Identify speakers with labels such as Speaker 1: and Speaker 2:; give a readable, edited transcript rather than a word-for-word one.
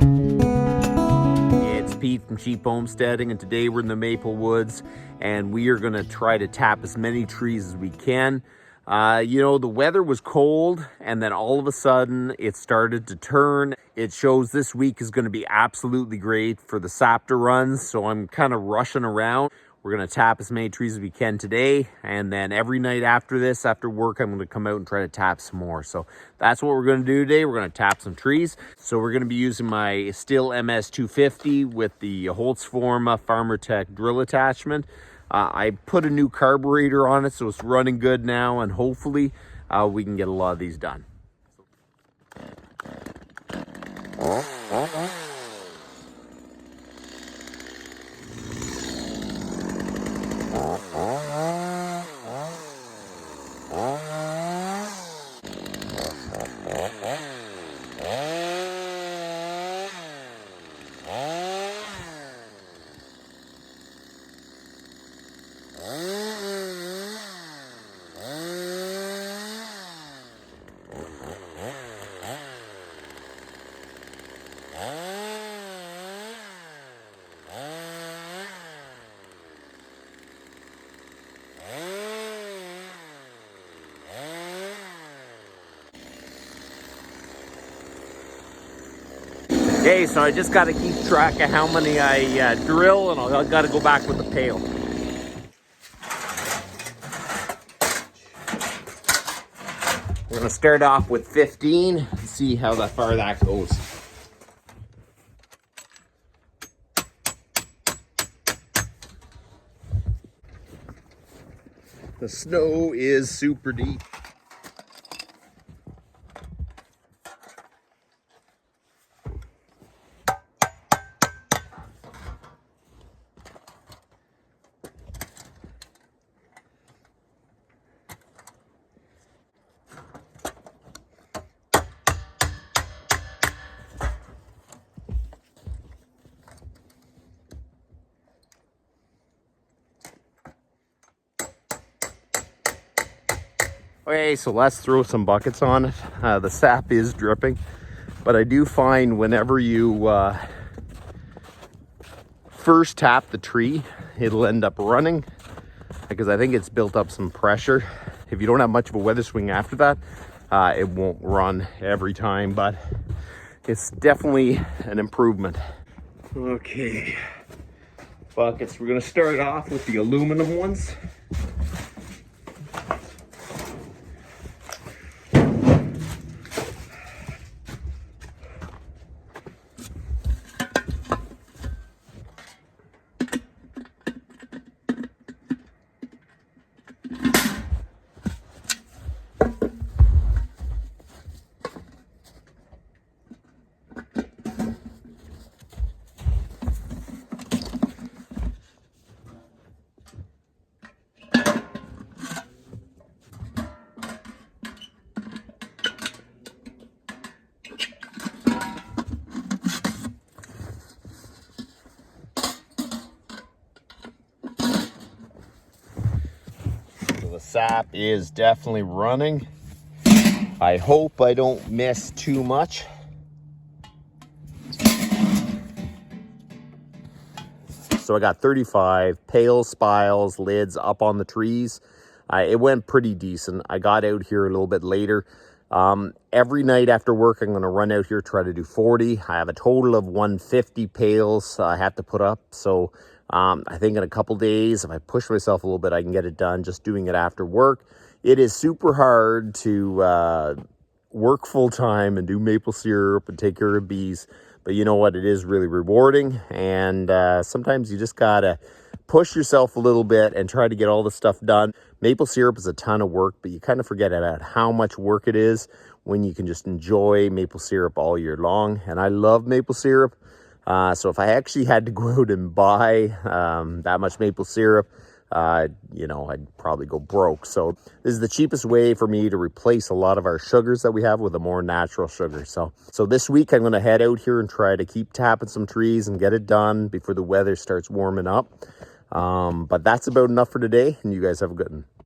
Speaker 1: It's Pete from Cheap Homesteading, and today we're in the Maple Woods, and we are going to try to tap as many trees as we can. The weather was cold, and then all of a sudden it started to turn. It shows this week is going to be absolutely great for the sap to run, so I'm kind of rushing around. We're going to tap as many trees as we can today, and then every night after this, after work, I'm going to come out and try to tap some more. So that's what we're going to do today. We're going to tap some trees. So we're going to be using my Stihl MS250 with the Holtzform Farmer Tech drill attachment. I put a new carburetor on it, so it's running good now, and hopefully we can get a lot of these done. Okay, so I just got to keep track of how many I drill, and I've got to go back with the pail. We're going to start off with 15 and see how far that goes. The snow is super deep. Okay, so let's throw some buckets on it. The sap is dripping, but I do find whenever you first tap the tree, it'll end up running because I think it's built up some pressure. If you don't have much of a weather swing after that, it won't run every time, but it's definitely an improvement. Okay, buckets. We're gonna start off with the aluminum ones. The sap is definitely running. I hope I don't miss too much. So I got 35 pails, spiles, lids up on the trees. It went pretty decent. I got out here a little bit later. Every night after work, I'm going to run out here, try to do 40. I have a total of 150 pails I have to put up. So I think in a couple days, if I push myself a little bit, I can get it done just doing it after work. It is super hard to work full time and do maple syrup and take care of bees. But you know what? It is really rewarding. And sometimes you just got to push yourself a little bit and try to get all the stuff done. Maple syrup is a ton of work, but you kind of forget about how much work it is when you can just enjoy maple syrup all year long. And I love maple syrup. So if I actually had to go out and buy that much maple syrup, I'd probably go broke. So this is the cheapest way for me to replace a lot of our sugars that we have with a more natural sugar. So this week I'm going to head out here and try to keep tapping some trees and get it done before the weather starts warming up. But that's about enough for today, and you guys have a good one.